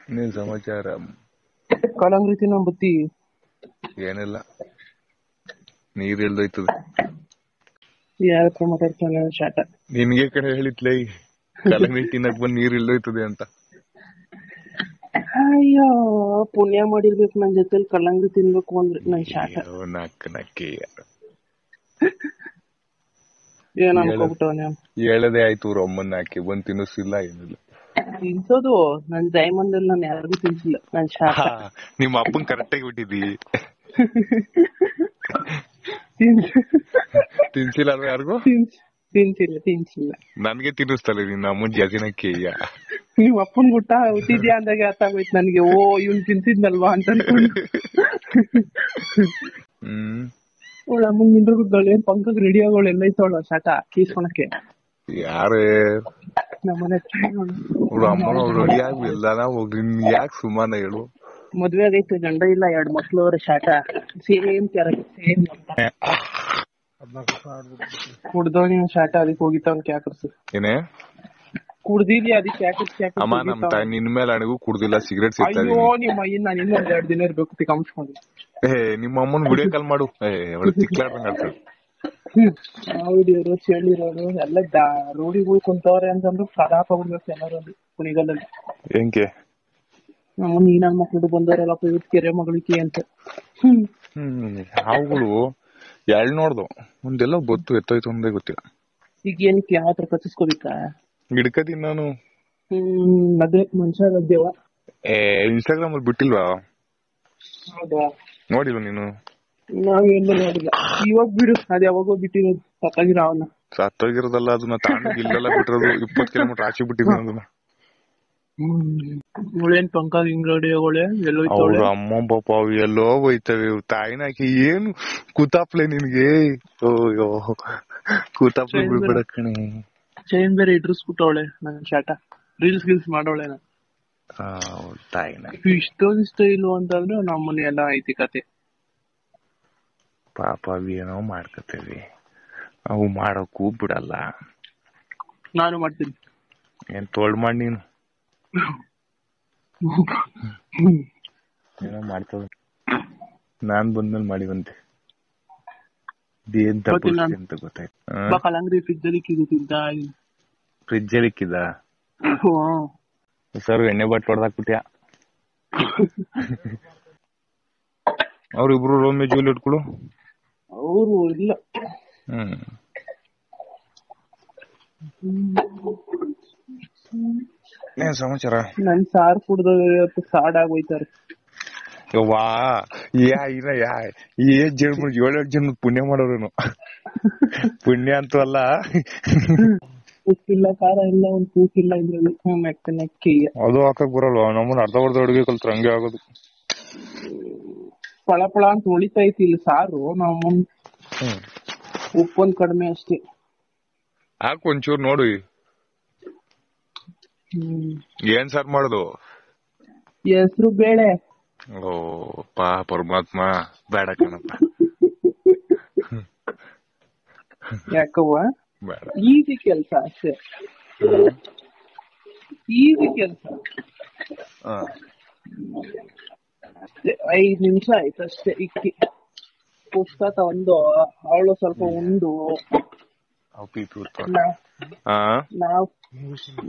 ಇನ್ನೇನ್ ಸಮಾಚಾರ? ಕಲಂಗಡಿ ತಿನ್ನೋ ಬತ್ತಿ ಏನಿಲ್ಲ, ನೀರ್ ಎಲ್ದೋಯ್ತದೆ. ಯಾರತ್ರ ಮಾತಾಡ್ತಾನೆ ಶಾಟ? ನಿನ್ಗೆ ಕಡೆ ಹೇಳಿತ್ಲೇ ಕಲಂಗಡಿ ತಿನ್ನಕ್ ಬಂದ್ ನೀರ್ ಎಲ್ದೋಯ್ತದೆ ಅಂತ. ಅಯ್ಯೋ ಪುಣ್ಯ ಮಾಡಿರ್ಬೇಕು ನನ್ ಜೊತೆಲಿ ಕಲ್ಲಂಗಡಿ ತಿನ್ಬೇಕು ಅಂದ್ರೆ ನನ್ ಶಾಟ. ನಕ್ಕಿ ಏನ್ ಅನ್ಕೋಬಿಟ್ಟವನೆ ಹೇಳದೆ ಆಯ್ತು, ಅವ್ರ ಅಮ್ಮನ್ನ ಹಾಕಿ ಬಂದ್ ತಿನ್ನಿಸಿಲ್ಲ ಏನಿಲ್ಲ. ತಿನ್ಸೋದು ನನ್ ಡೈಮಂಡ್ ಅಲ್ಲಿ ನಾನು ಯಾರಿಗೂ ತಿನ್ಸಿಲ್ಲ ನನ್ ಶಾಟ. ನಿಮ್ಮ ಅಪ್ಪನ್ ಕರೆಕ್ಟ್ ಆಗಿ ಬಿಟ್ಟಿದ್ದಿ. ತಿನ್ಸಿಲ್ಲ ಅಲ್ವ ಯಾರಿಗೂ? ತಿನ್ಸಿಲ್ಲ ನನ್ಗೆ ತಿನ್ನಿಸ್ತಲ್ಲ ನಿನ್ನ ಅಮ್ಮನ್ ಜಾಸ್ತಿನಕ್ಕೆ. ನೀವ್ ಅಪ್ಪನ್ ಗುಟ್ಟ ಹುಟ್ಟಿದ್ಯಾ ಅಂದಾಗ ಅರ್ಥ ಆಗೋಯ್ತು ನನ್ಗೆ. ಓ ಇವ್ನ್ ತಿನ್ಸಿದ್ನಲ್ವಾ ಅಂತ ಅನ್ಕೊಂಡು. ಅವಳ ಅಮ್ಮನ್ ನಿಂದ್ರ ಗುದ್ದವಳೆ ಪಂಕಗ್ ರೆಡಿ ಆಗೋಳು ಎಲ್ಲ ಐತವಳ ಶಾಟ ಕೀಸ್ಕೊಳಕ್ಕೆ. ಯಾರೇ ನಮ್ಮನೆ ಅವ್ರ ಅಮ್ಮನ ರೆಡಿ ಆಗಿ ಎಲ್ಲಾನ ಹೋಗ್ರಿ, ಯಾಕೆ ಸುಮಾನ ಹೇಳು. ಮದ್ವೆ ಆಗೈತೆ, ಗಂಡ ಇಲ್ಲ, 2 ಮಕ್ಳು ಅವ್ರೆ ಶಾಟ. Same character same. ಕುಡ್ದವನಿ ಶಾಟ, ಅದಕ್ಕೆ ಹೋಗಿತ್ತವನ್ ಕ್ಯಾಕರ್ಸು. ಏನೇ ಕುಡ್ದಿದ್ಯಾ ಅದಕ್ಕೆ ಕ್ಯಾಕರ್ಸ್ ಅಮ್ಮ ನಮ್ ತಾಯಿ ನಿನ್ ಮೇಲೆ ಅಣಗೂ ಕುಡ್ದಿಲ್ಲ, ಸಿಗರೇಟ್ ಸಿಗ್ತಾ ಇದೀನಿ. ಅಯ್ಯೋ ನಿಮ್ಮ ಅಯ್ಯನ್ ನಾನು ಇನ್ನೊಂದ್ 2 ದಿನ ಇರ್ಬೇಕು ಕಂಸ್ಕೊಂಡು. ನಿಮ್ಮ ಅಮ್ಮನ್ ವಿಡಿಯೋ ಕಾಲ್ ಮಾಡು, ಅವಳು ತಿಕ್ಲಾಡ್ದಂಗ ಆಡ್ತಾಳೆ. ಹೌದಿರೋ ಚಳಿರೋರು ಎಲ್ಲ ರೋಡಿಗಳು ಕುಂತವ್ರೆ ಅಂತಂದ್ರು ಕದಾಪ ಬಿಡ್ಬೇಕು ಎಲ್ಲರೂ ಕುಣಿಗಲ್ಲಲ್ಲಿ. ಹೆಂಗೆ ನೀ ನನ್ ಮಕ್ಳು ಬಂದವರೆಲ್ಲ ಕೆರೆ ಮಗಳಿಗೆ ಅಂತ. ಹಾವುಗಳು ಎಳ್ ನೋಡ್ದು ಒಂದೆಲ್ಲ ಗೊತ್ತು ಎತ್ತೋಯ್ತು ಒಂದೇ ಗೊತ್ತಿಲ್ಲ. ಈಗ ಏನಕ್ಕೆ ಯಾವ ಹತ್ರ ಕಚ್ಚಿಸ್ಕೋಬೇಕಾ? ಹಿಡ್ಕತೀನಿ ನಾನು. ಅದೇ ಮನುಷ್ಯ ದೇವ. ಇನ್ಸ್ಟಾಗ್ರಾಮ್ ಅಲ್ಲಿ ಬಿಟ್ಟಿಲ್ವಾ? ಹೌದಾ, ನೋಡಿಲ್ವ ನೀನು? ನಾವೆಲ್ಲ ನೋಡಿಲ್ಲ. ಇವಾಗ ಬಿಡು, ಅದ್ ಯಾವಾಗೋ ಬಿಟ್ಟಿರೋದು. ಸತ್ತೋಗಿರೋದಲ್ಲ, ಅದನ್ನ ತಾಂಡು ಇಲ್ಲೆಲ್ಲ ಬಿಟ್ಟಿರೋದು. 20 ಕಿಲೋಮೀಟರ್ ಆಚೆ ಬಿಟ್ಟಿದ್ದೀನಿ ಅದನ್ನ. ಇವಳೇನ್ ಪಂಕ ಹಿಂಗಡಿಯೋಳೆ ಎಲ್ಲೋಯ್ತವಳೆ? ಅವ್ರ ಅಮ್ಮ ಪಾಪ ಎಲ್ಲೋ ಹೋಯ್ತವೆ. ತಾಯಿನಾಕಿ ಏನು ಕೂತಾಪ್ಲೆ ನಿನ್ಗೆ. ಅಯ್ಯೋ ಕೂತಾಪ್ಲೆ ಬಿಡ್ಬೇಡ ಕಣೆ. ಚೈನ್ ಬೇರೆ ಇಟ್ರಿಸ್ಬಿಟ್ಟವಳೆ ನನ್ ಶಾಟ. ರೀಲ್ಸ್ ಮಾಡೋಳೆ. ತಾಯಿನ ಇಷ್ಟ ಇಲ್ವ ಅಂತಂದ್ರೆ ನಮ್ಮನೆ ಎಲ್ಲ ಐತಿ ಕತೆ. ಪಾಪ ಏನೋ ಮಾಡ್ಕತೇವಿ, ಅವು ಮಾಡೋಕ್ಕೂ ಬಿಡಲ್ಲ. ನಾನು ಮಾಡ್ತೀನಿ. ಏನ್ ತೋಳ್ ಮಾಡಿ ನೀನು ಏನೋ ಮಾಡ್ತವ. ನಾನ್ ಬಂದ್ಮೇಲೆ ಮಾಡಿವಂತೆ ಅಂತ ಗೊತ್ತಾಯ್ತು. ಕಲಂಗಡಿ ಫ್ರಿಜ್ ಅಲ್ಲಿ ಇಕ್ಕಿದ್ದ. ಫ್ರಿಜ್ ಅಲ್ಲಿ ಇಕ್ಕಿದ ಸರ್, ಎಣ್ಣೆ ಬಟ್ ಹೊಡೆದಾಕ್ಬಿಟ್ಯಾ. ಅವ್ರಿಬ್ರು ರೋಮಿಯೋ ಜೂಲಿಯಟ್ ಕೊಡು. ಅವರು ಇಲ್ಲ. ಏನ್ ಸಮಾಚಾರ? ನನ್ ಸಾರ್ ಕುಡ್ದ ಸಾಡಾಗೋಯ್ತಾರೆ. ವಾ ಈ 7-8 ಜನ ಪುಣ್ಯ ಮಾಡೋರೇನು? ಪುಣ್ಯ ಅಂತೂ ಅಲ್ಲ. ಉಪ್ಪಿಲ್ಲ, ಖಾರ ಇಲ್ಲ, ಒಂದ್ ಕೂಸಿಲ್ಲ ಇದ್ರಲ್ಲಿ. ಅದು ಹಾಕಕ್ ಬರಲ್ವಾ? ನಮ್ಮನ್ನ ಅರ್ಧ ಅಡುಗೆ ಕಲ್ತ್ರ ಹಂಗೆ ಆಗೋದು. ಪಳ ಅಂತ ಹೊಳಿತೈತಿ ಇಲ್ಲಿ ಸಾರು. ನಾವು ಉಪ್ಪೊಂದ್ ಕಡಿಮೆ ಅಷ್ಟೇ. ಹಾಕು ಒಂಚೂರು ನೋಡು. ಏನ್ ಸಾರ್ ಮಾಡುದು? ಹೆಸರು ಬೇಳೆ. ಓ ಪರಮಾತ್ಮ, ಬೇಡ ಕಣಪ್ಪ. ಯಾಕವ್ವ? ಬೇಡ. ಈಸಿ ಕೆಲ್ಸ ಅಷ್ಟೇ, ಈಸಿ ಕೆಲ್ಸ. 5 ನಿಮಿಷ ಆಯ್ತು ಅಷ್ಟೇ. ಇಕ್ಕಿ ಪುಸ್ತಕ ಒಂದು ಅವಳು ಸ್ವಲ್ಪ ಉಂಡು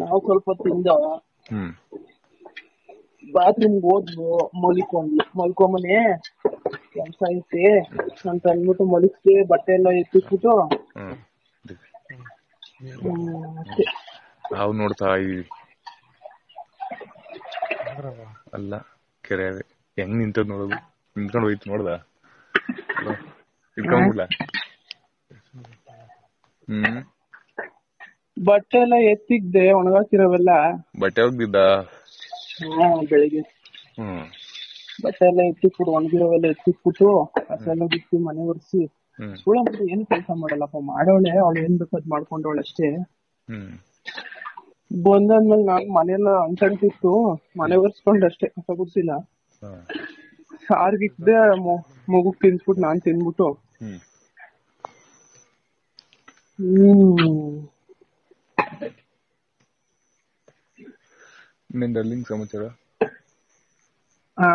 ನಾವು ಸ್ವಲ್ಪ ತಿಂದ ಬಾತ್ರೂಮ್ ಹೋದ್ವು. ಮಲ್ಕೊಂಬನೆ ಕೆಲ್ಸ ಐತಿ ಅಂತ ಅಂದ್ಬಿಟ್ಟು ಮಲಗಿಸಿ ಬಟ್ಟೆ ಎಲ್ಲ ಎತ್ತಿಸ್ಬಿಟ್ಟು ನಾವು ನೋಡ್ತಾ ಅಲ್ಲ ಕೆರೆ ಹೆಂಗ್ ನಿಂತದ್ ನೋಡೋದು. ನಿಂತ್ಕೊಂಡು ಹೋಯ್ತು ನೋಡ್ದ ಇಟ್ಕೊಂಡ್ಬಿಡ್ಲ. ಬಟ್ಟೆ ಎಲ್ಲ ಎತ್ತಿದ್ದೆ ಒಣಗಾಕಿರೋವೆಲ್ಲ. ಬಟ್ಟೆ ಹೋಗಿದ್ದ ಬೆಳಿಗ್ಗೆ. ಬಟ್ಟೆ ಎಲ್ಲ ಎತ್ತಿಕ್ಬಿಟ್ಟು ಒಣಗಿರೋವೆಲ್ಲ ಎತ್ತಿಕ್ಬಿಟ್ಟು ಕಸೆಲ್ಲ ಬಿಟ್ಟು ಮನೆ ಒರೆಸಿ ಸುಳಂಬಿಟ್ಟು ಏನು ಕೆಲಸ ಮಾಡಲ್ಲಪ್ಪ. ಮಾಡೋಳೆ, ಅವಳು ಏನ್ ಬೇಕಾದ್ ಮಾಡ್ಕೊಂಡವಳೆ ಅಷ್ಟೇ. ಬಂದಾದ್ಮೇಲೆ ನಾನು ಮನೆಯೆಲ್ಲ ಅಂಟಂಟಿತ್ತು, ಮನೆ ಒರೆಸ್ಕೊಂಡೆ ಅಷ್ಟೇ, ಕಸ ಗುಡ್ಸಿಲ್ಲ. ಸಾರ್ಗಿಕ್ದೆ ಮಗುಗ್ ತಿನ್ಸ್ಬಿಟ್ಟು ನಾನ್ ತಿನ್ಬಿಟ್ಟು ನಿನ್ ಡರ್ಲಿಂಗ್ ಸಮಾಚಾರ? ಹಾ